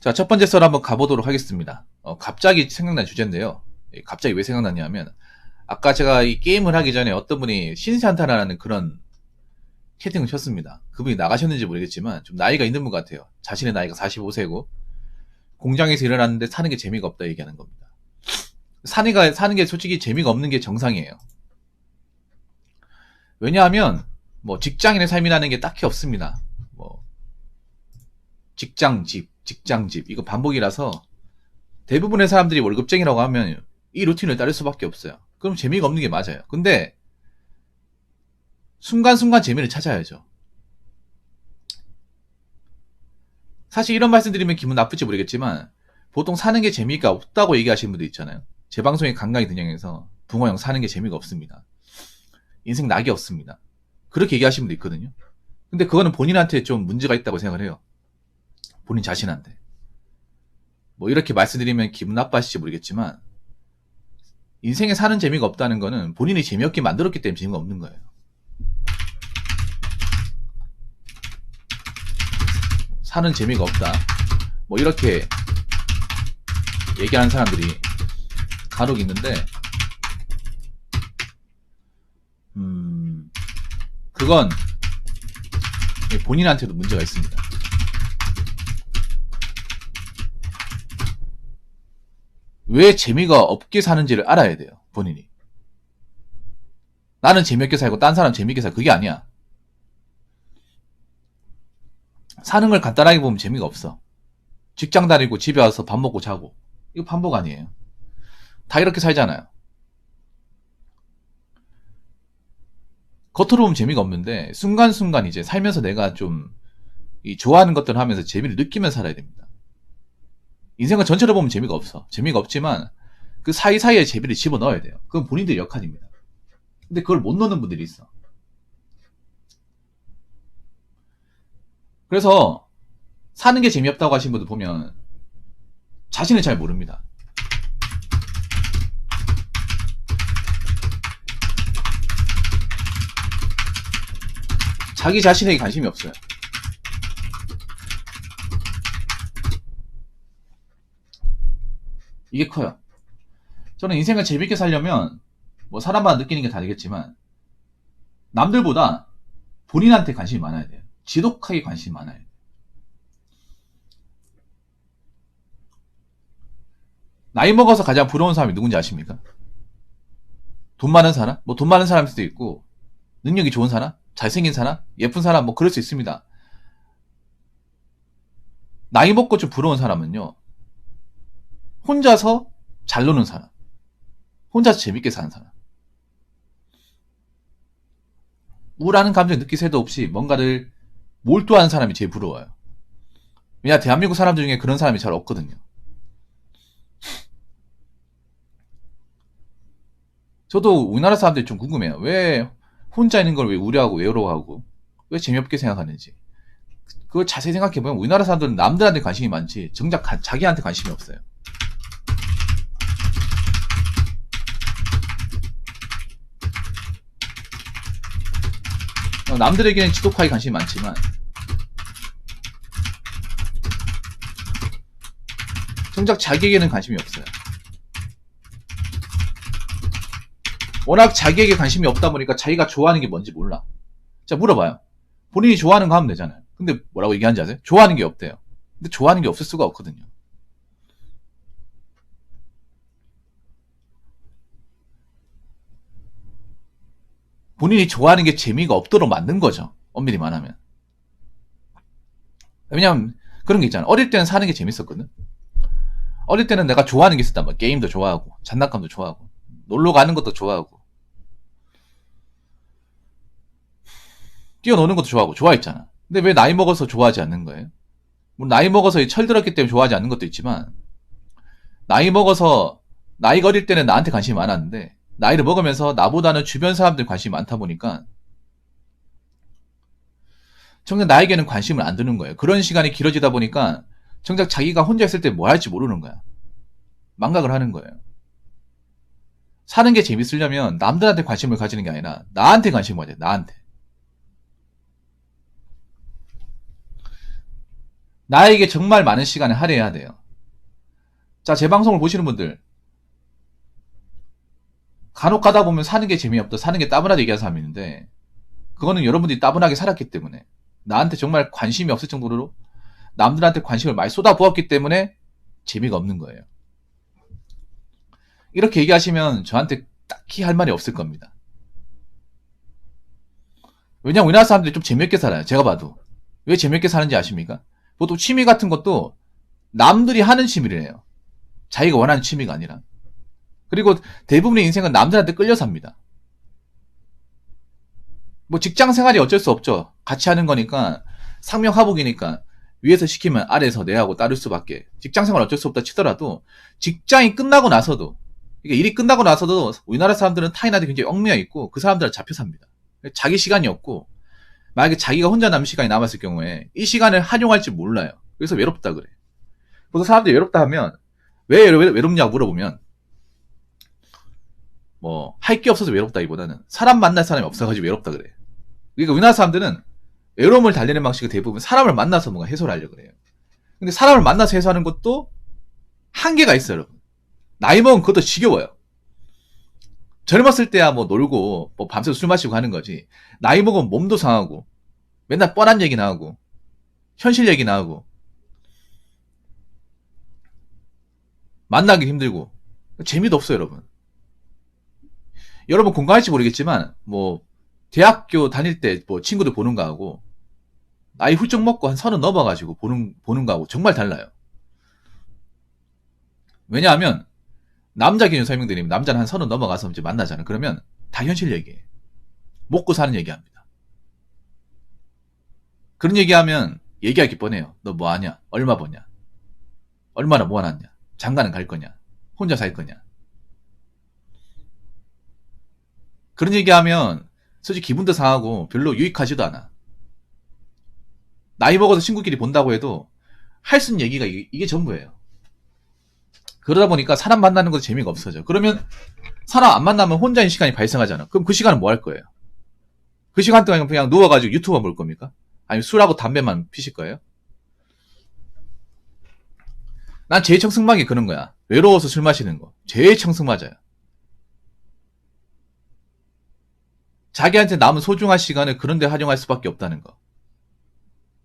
자, 첫 번째 썰 한번 가보도록 하겠습니다. 갑자기 생각난 주제인데요. 갑자기 왜 생각났냐면, 아까 제가 이 게임을 하기 전에 어떤 분이 신세한타라는 그런 채팅을 쳤습니다. 그분이 나가셨는지 모르겠지만, 좀 나이가 있는 분 같아요. 자신의 나이가 45세고, 공장에서 일어났는데 사는 게 재미가 없다 얘기하는 겁니다. 사는 게 솔직히 재미가 없는 게 정상이에요. 왜냐하면, 뭐, 직장인의 삶이라는 게 딱히 없습니다. 뭐, 직장, 집, 이거 반복이라서 대부분의 사람들이 월급쟁이라고 하면 이 루틴을 따를 수밖에 없어요. 그럼 재미가 없는 게 맞아요. 근데 순간순간 재미를 찾아야죠. 사실 이런 말씀 드리면 기분 나쁠지 모르겠지만 보통 사는 게 재미가 없다고 얘기하시는 분들 있잖아요. 제 방송에 간간히 등장해서 붕어 형 사는 게 재미가 없습니다. 인생 낙이 없습니다. 그렇게 얘기하시는 분도 있거든요. 근데 그거는 본인한테 좀 문제가 있다고 생각을 해요. 본인 자신한테. 뭐 이렇게 말씀드리면 기분 나빠하실지 모르겠지만 인생에 사는 재미가 없다는 거는 본인이 재미없게 만들었기 때문에 재미가 없는 거예요. 사는 재미가 없다. 뭐 이렇게 얘기하는 사람들이 간혹 있는데 그건 본인한테도 문제가 있습니다. 왜 재미가 없게 사는지를 알아야 돼요. 본인이. 나는 재미없게 살고 딴 사람 재미있게 살고 그게 아니야. 사는 걸 간단하게 보면 재미가 없어. 직장 다니고 집에 와서 밥 먹고 자고. 이거 반복 아니에요. 다 이렇게 살잖아요. 겉으로 보면 재미가 없는데 순간순간 이제 살면서 내가 좀 이 좋아하는 것들을 하면서 재미를 느끼면서 살아야 됩니다. 인생을 전체로 보면 재미가 없어. 재미가 없지만 그 사이사이에 재미를 집어넣어야 돼요. 그건 본인들의 역할입니다. 근데 그걸 못 넣는 분들이 있어. 그래서 사는 게 재미없다고 하신 분들 보면 자신을 잘 모릅니다. 자기 자신에게 관심이 없어요. 이게 커요. 저는 인생을 재밌게 살려면 뭐 사람마다 느끼는 게 다르겠지만 남들보다 본인한테 관심이 많아야 돼요. 지독하게 관심이 많아야 돼요. 나이 먹어서 가장 부러운 사람이 누군지 아십니까? 돈 많은 사람? 뭐 돈 많은 사람일 수도 있고 능력이 좋은 사람? 잘생긴 사람? 예쁜 사람? 뭐 그럴 수 있습니다. 나이 먹고 좀 부러운 사람은요. 혼자서 잘 노는 사람. 혼자서 재밌게 사는 사람. 우울하는 감정 느낄 새도 없이 뭔가를 몰두하는 사람이 제일 부러워요. 왜냐, 대한민국 사람들 중에 그런 사람이 잘 없거든요. 저도 우리나라 사람들이 좀 궁금해요. 왜 혼자 있는 걸 왜 우려하고 외로워하고 왜 재미없게 생각하는지. 그걸 자세히 생각해보면 우리나라 사람들은 남들한테 관심이 많지 정작 자기한테 관심이 없어요. 남들에게는 지독하게 관심이 많지만 정작 자기에게는 관심이 없어요. 워낙 자기에게 관심이 없다 보니까 자기가 좋아하는 게 뭔지 몰라. 자, 물어봐요. 본인이 좋아하는 거 하면 되잖아요. 근데 뭐라고 얘기하는지 아세요? 좋아하는 게 없대요. 근데 좋아하는 게 없을 수가 없거든요. 본인이 좋아하는 게 재미가 없도록 만든 거죠. 엄밀히 말하면. 왜냐면 그런 게 있잖아. 어릴 때는 사는 게 재밌었거든. 어릴 때는 내가 좋아하는 게 있었단 말이야. 게임도 좋아하고 장난감도 좋아하고 놀러 가는 것도 좋아하고 뛰어노는 것도 좋아하고 좋아했잖아. 근데 왜 나이 먹어서 좋아하지 않는 거예요? 뭐 나이 먹어서 철들었기 때문에 좋아하지 않는 것도 있지만 나이가 어릴 때는 나한테 관심이 많았는데 나이를 먹으면서 나보다는 주변 사람들 관심이 많다 보니까 정작 나에게는 관심을 안 두는 거예요. 그런 시간이 길어지다 보니까 정작 자기가 혼자 있을 때 뭐 할지 모르는 거야. 망각을 하는 거예요. 사는 게 재밌으려면 남들한테 관심을 가지는 게 아니라 나한테 관심을 가져야 돼. 나한테. 나에게 정말 많은 시간을 할애해야 돼요. 자, 제 방송을 보시는 분들, 간혹 가다 보면 사는 게 재미없다, 사는 게 따분하다 얘기하는 사람이 있는데, 그거는 여러분들이 따분하게 살았기 때문에, 나한테 정말 관심이 없을 정도로 남들한테 관심을 많이 쏟아부었기 때문에 재미가 없는 거예요. 이렇게 얘기하시면 저한테 딱히 할 말이 없을 겁니다. 왜냐면 우리나라 사람들이 좀 재미있게 살아요. 제가 봐도. 왜 재미있게 사는지 아십니까? 보통 취미 같은 것도 남들이 하는 취미래요. 자기가 원하는 취미가 아니라. 그리고 대부분의 인생은 남들한테 끌려 삽니다. 뭐 직장 생활이 어쩔 수 없죠. 같이 하는 거니까, 상명하복이니까 위에서 시키면 아래에서 내하고 따를 수밖에. 직장 생활 어쩔 수 없다 치더라도 직장이 끝나고 나서도, 그러니까 일이 끝나고 나서도 우리나라 사람들은 타인한테 굉장히 얽매여 있고 그 사람들은 잡혀 삽니다. 자기 시간이 없고, 만약에 자기가 혼자 남은 시간이 남았을 경우에 이 시간을 활용할지 몰라요. 그래서 외롭다 그래. 보통 사람들이 외롭다 하면 왜 외롭냐고 물어보면, 뭐 할 게 없어서 외롭다기보다는 사람 만날 사람이 없어가지고 외롭다 그래. 그러니까 우리나라 사람들은 외로움을 달래는 방식이 대부분 사람을 만나서 뭔가 해소를 하려고 그래요. 근데 사람을 만나서 해소하는 것도 한계가 있어요, 여러분. 나이 먹으면 그것도 지겨워요. 젊었을 때야 뭐 놀고 뭐 밤새 술 마시고 하는 거지. 나이 먹으면 몸도 상하고 맨날 뻔한 얘기나 하고 현실 얘기나 하고 만나기 힘들고 재미도 없어요, 여러분. 여러분 공감할지 모르겠지만 뭐 대학교 다닐 때 뭐 친구들 보는 거하고 나이 훌쩍 먹고 한 30 넘어가지고 보는 거하고 정말 달라요. 왜냐하면 남자 기준 설명드리면, 남자는 한 30 넘어가서 이제 만나잖아요. 그러면 다 현실 얘기예요. 먹고 사는 얘기합니다. 그런 얘기하면 얘기하기 뻔해요. 너 뭐 하냐? 얼마 버냐? 얼마나 모아놨냐? 장가는 갈 거냐? 혼자 살 거냐? 그런 얘기하면 솔직히 기분도 상하고 별로 유익하지도 않아. 나이 먹어서 친구끼리 본다고 해도 할 수 있는 얘기가 이게 전부예요. 그러다 보니까 사람 만나는 것도 재미가 없어져. 그러면 사람 안 만나면 혼자인 시간이 발생하잖아. 그럼 그 시간은 뭐 할 거예요? 그 시간 동안 그냥 누워가지고 유튜브만 볼 겁니까? 아니면 술하고 담배만 피실 거예요? 난 제일 청승맞은 게 그런 거야. 외로워서 술 마시는 거. 제일 청승맞아요. 자기한테 남은 소중한 시간을 그런 데 활용할 수밖에 없다는 거.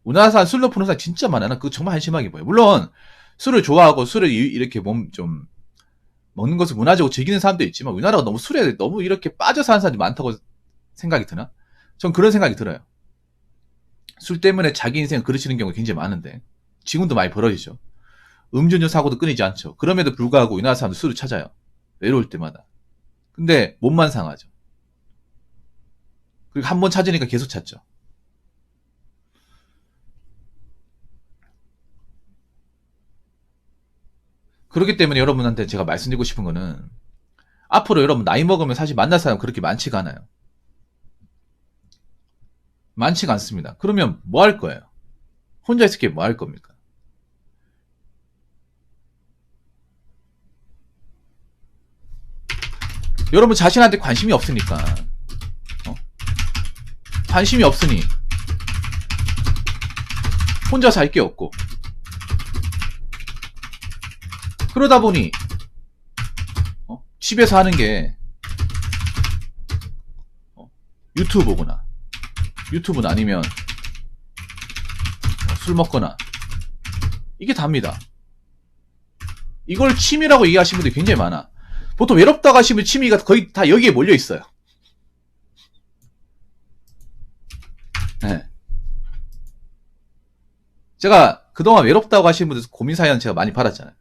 우리나라 사람 술로 푸는 사람 진짜 많아. 나 그거 정말 한심하게 보여. 물론 술을 좋아하고 술을 이렇게 좀 먹는 것을 문화적으로 즐기는 사람도 있지만, 우리나라가 너무 술에 너무 이렇게 빠져 사는 사람들이 많다고 생각이 드나? 전 그런 생각이 들어요. 술 때문에 자기 인생을 그르치는 경우가 굉장히 많은데, 지금도 많이 벌어지죠. 음주운전 사고도 끊이지 않죠. 그럼에도 불구하고 우리나라 사람들 술을 찾아요. 외로울 때마다. 근데 몸만 상하죠. 그리고 한 번 찾으니까 계속 찾죠. 그렇기 때문에 여러분한테 제가 말씀드리고 싶은 거는, 앞으로 여러분 나이 먹으면 사실 만날 사람 그렇게 많지가 않아요. 많지가 않습니다. 그러면 뭐 할 거예요? 혼자 있을 게 뭐 할 겁니까? 여러분 자신한테 관심이 없으니까, 관심이 없으니 혼자서 할 게 없고, 그러다 보니 집에서 하는 게 유튜브 보거나, 유튜브는 아니면 술 먹거나, 이게 답니다. 이걸 취미라고 얘기하시는 분들이 굉장히 많아. 보통 외롭다고 하시면 취미가 거의 다 여기에 몰려 있어요. 네. 제가 그동안 외롭다고 하시는 분들 고민 사연 제가 많이 받았잖아요.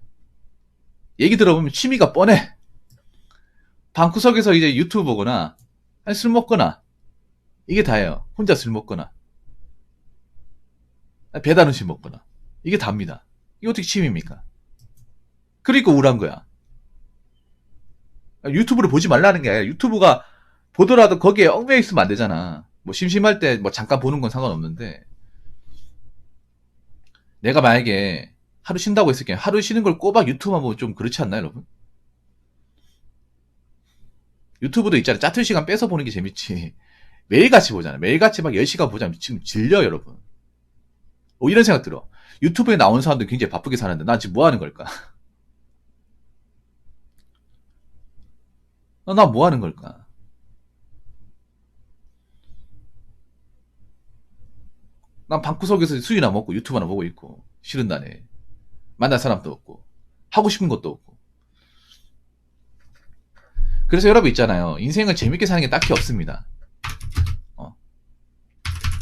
얘기 들어보면 취미가 뻔해. 방구석에서 이제 유튜브 보거나, 아니 술 먹거나, 이게 다예요. 혼자 술 먹거나, 배달 음식 먹거나, 이게 답니다. 이게 어떻게 취미입니까? 그러니까 우울한 거야. 유튜브를 보지 말라는 게 아니라, 유튜브가 보더라도 거기에 얽매여 있으면 안 되잖아. 뭐 심심할 때 뭐 잠깐 보는 건 상관없는데, 내가 만약에 하루 쉰다고 했을 게 하루 쉬는 걸 꼬박 유튜브만 보면 좀 그렇지 않나요, 여러분? 유튜브도 있잖아요. 짜투리 시간 빼서 보는 게 재밌지. 매일같이 보잖아요. 매일같이 막 10시간 보자면 지금 질려, 여러분. 이런 생각 들어. 유튜브에 나온 사람들 굉장히 바쁘게 사는데 난 지금 뭐 하는 걸까? 나 뭐 하는 걸까? 난 방구석에서 술이나 먹고 유튜브나 보고 있고 싫은 날에 만날 사람도 없고 하고 싶은 것도 없고. 그래서 여러분 있잖아요. 인생을 재밌게 사는 게 딱히 없습니다.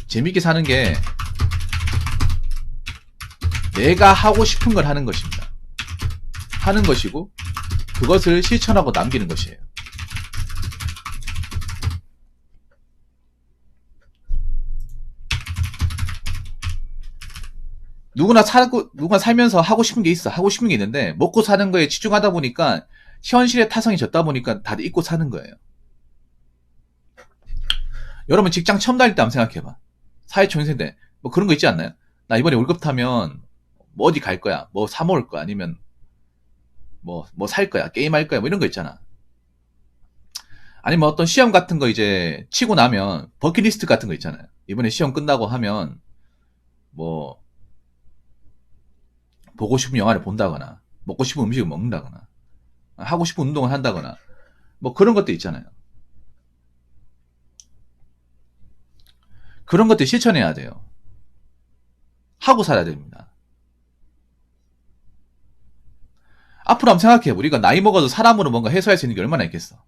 재밌게 사는 게 내가 하고 싶은 걸 하는 것입니다. 하는 것이고 그것을 실천하고 남기는 것이에요. 누구나 살면서 하고 싶은 게 있어. 하고 싶은 게 있는데 먹고 사는 거에 치중하다 보니까 현실의 타성이 졌다 보니까 다들 잊고 사는 거예요. 여러분 직장 처음 다닐 때 한번 생각해봐. 사회초년생 때 뭐 그런 거 있지 않나요? 나 이번에 월급 타면 뭐 어디 갈 거야, 뭐 사 먹을 거야, 아니면 뭐 살 거야, 게임 할 거야, 뭐 이런 거 있잖아. 아니면 어떤 시험 같은 거 이제 치고 나면 버킷리스트 같은 거 있잖아요. 이번에 시험 끝나고 하면 뭐 보고 싶은 영화를 본다거나 먹고 싶은 음식을 먹는다거나 하고 싶은 운동을 한다거나 뭐 그런 것도 있잖아요. 그런 것들 실천해야 돼요. 하고 살아야 됩니다. 앞으로 한번 생각해. 우리가 나이 먹어도 사람으로 뭔가 해소할 수 있는 게 얼마나 있겠어.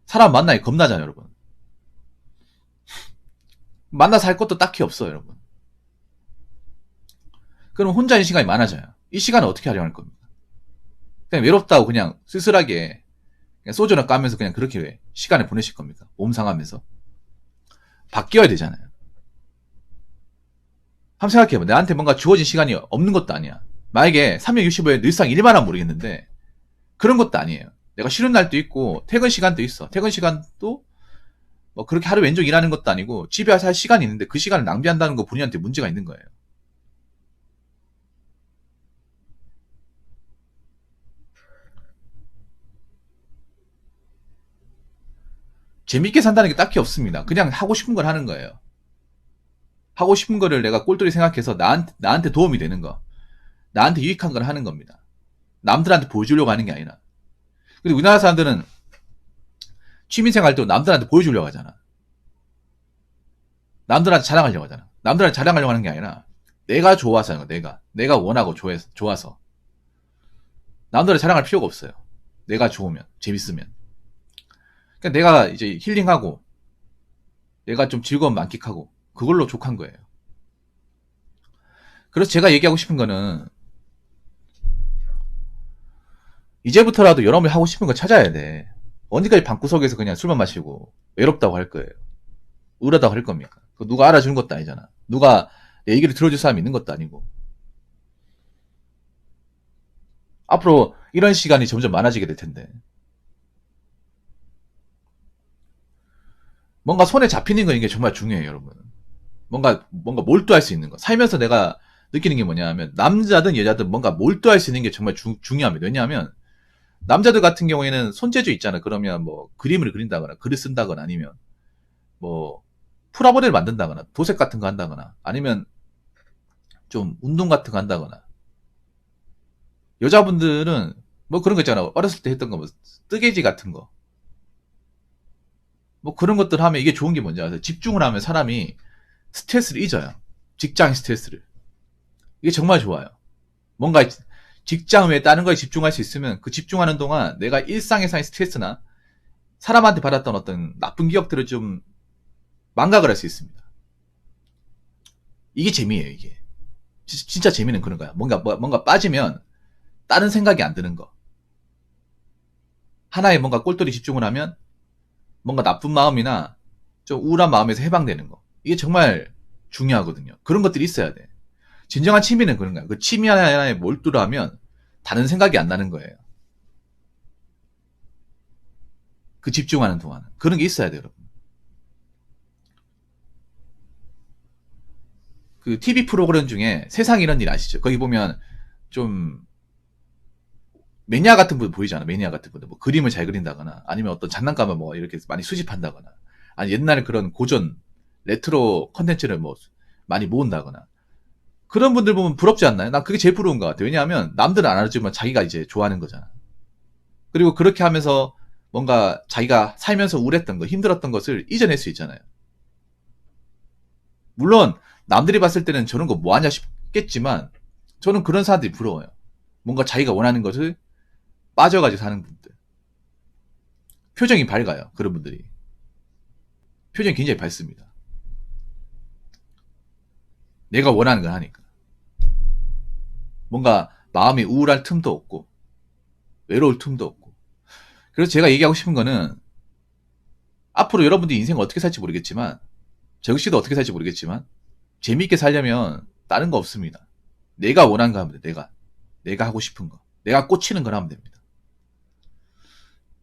사람 만나기 겁나잖아요, 여러분. 만나서 할 것도 딱히 없어요, 여러분. 그럼 혼자인 시간이 많아져요. 이 시간을 어떻게 활용할 겁니까? 그냥 외롭다고 그냥 쓸쓸하게 그냥 소주나 까면서 그냥 그렇게 시간을 보내실 겁니까? 몸 상하면서. 바뀌어야 되잖아요. 한번 생각해봐. 나한테 뭔가 주어진 시간이 없는 것도 아니야. 만약에 365일 늘상 일만 하면 모르겠는데 그런 것도 아니에요. 내가 쉬는 날도 있고 퇴근 시간도 있어. 퇴근 시간도 뭐 그렇게 하루 왼쪽 일하는 것도 아니고 집에 와서 할 시간이 있는데 그 시간을 낭비한다는 거 본인한테 문제가 있는 거예요. 재밌게 산다는 게 딱히 없습니다. 그냥 하고 싶은 걸 하는 거예요. 하고 싶은 거를 내가 꼴뚜리 생각해서 나한테 도움이 되는 거. 나한테 유익한 걸 하는 겁니다. 남들한테 보여주려고 하는 게 아니라. 근데 우리나라 사람들은 취미생활 도 남들한테 보여주려고 하잖아. 남들한테 자랑하려고 하잖아. 남들한테 자랑하려고 하는 게 아니라 내가 좋아서 하는 거. 내가 원하고 좋아서. 남들한테 자랑할 필요가 없어요. 내가 좋으면, 재밌으면. 그러니까 내가 이제 힐링하고 내가 좀 즐거움 만끽하고 그걸로 족한 거예요. 그래서 제가 얘기하고 싶은 거는 이제부터라도 여러분이 하고 싶은 거 찾아야 돼. 언제까지 방구석에서 그냥 술만 마시고 외롭다고 할 거예요. 우울하다고 할 겁니까? 누가 알아주는 것도 아니잖아. 누가 내 얘기를 들어줄 사람이 있는 것도 아니고. 앞으로 이런 시간이 점점 많아지게 될 텐데. 뭔가 손에 잡히는 거 이게 정말 중요해요, 여러분. 뭔가 몰두할 수 있는 거. 살면서 내가 느끼는 게 뭐냐 하면 남자든 여자든 뭔가 몰두할 수 있는 게 정말 중요합니다. 왜냐하면 남자들 같은 경우에는 손재주 있잖아. 그러면 뭐 그림을 그린다거나 글을 쓴다거나 아니면 뭐 프라모델을 만든다거나 도색 같은 거 한다거나 아니면 좀 운동 같은 거 한다거나. 여자분들은 뭐 그런 거 있잖아. 어렸을 때 했던 거 뭐 뜨개질 같은 거. 뭐 그런 것들 하면 이게 좋은 게 뭔지 아세요? 집중을 하면 사람이 스트레스를 잊어요. 직장 스트레스를. 이게 정말 좋아요. 뭔가 직장 외에 다른 거에 집중할 수 있으면 그 집중하는 동안 내가 일상에서의 스트레스나 사람한테 받았던 어떤 나쁜 기억들을 좀 망각을 할 수 있습니다. 이게 재미예요, 이게. 진짜 재미는 그런 거야. 뭔가 빠지면 다른 생각이 안 드는 거. 하나에 뭔가 꼴똘히 집중을 하면 뭔가 나쁜 마음이나 좀 우울한 마음에서 해방되는 거. 이게 정말 중요하거든요. 그런 것들이 있어야 돼. 진정한 취미는 그런 거야. 그 취미 하나에 몰두를 하면 다른 생각이 안 나는 거예요. 그 집중하는 동안. 그런 게 있어야 돼요, 여러분. 그 TV 프로그램 중에 세상 이런 일 아시죠? 거기 보면 좀 매니아 같은 분 보이잖아. 매니아 같은 분들. 뭐 그림을 잘 그린다거나 아니면 어떤 장난감을 뭐 이렇게 많이 수집한다거나 아니 옛날에 그런 고전 레트로 컨텐츠를 뭐 많이 모은다거나 그런 분들 보면 부럽지 않나요? 난 그게 제일 부러운 것 같아요. 왜냐하면 남들은 안 알아주면 자기가 이제 좋아하는 거잖아. 그리고 그렇게 하면서 뭔가 자기가 살면서 우울했던 거, 힘들었던 것을 잊어낼 수 있잖아요. 물론 남들이 봤을 때는 저런 거 뭐하냐 싶겠지만 저는 그런 사람들이 부러워요. 뭔가 자기가 원하는 것을 빠져가지고 사는 분들. 표정이 밝아요. 그런 분들이. 표정이 굉장히 밝습니다. 내가 원하는 걸 하니까. 뭔가 마음이 우울할 틈도 없고 외로울 틈도 없고. 그래서 제가 얘기하고 싶은 거는 앞으로 여러분들이 인생을 어떻게 살지 모르겠지만 정씨도 어떻게 살지 모르겠지만 재미있게 살려면 다른 거 없습니다. 내가 원하는 거 하면 돼. 내가 하고 싶은 거. 내가 꽂히는 걸 하면 됩니다.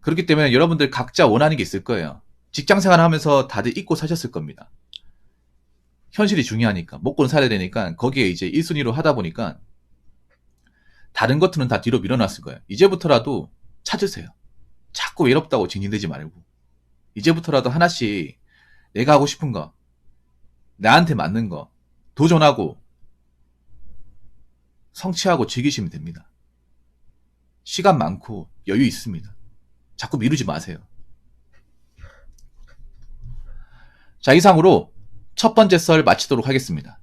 그렇기 때문에 여러분들 각자 원하는 게 있을 거예요. 직장생활 하면서 다들 잊고 사셨을 겁니다. 현실이 중요하니까 먹고는 살아야 되니까 거기에 이제 1순위로 하다 보니까 다른 것들은 다 뒤로 밀어놨을 거예요. 이제부터라도 찾으세요. 자꾸 외롭다고 징징대지 말고 이제부터라도 하나씩 내가 하고 싶은 거, 나한테 맞는 거 도전하고 성취하고 즐기시면 됩니다. 시간 많고 여유 있습니다. 자꾸 미루지 마세요. 자, 이상으로 첫 번째 썰 마치도록 하겠습니다.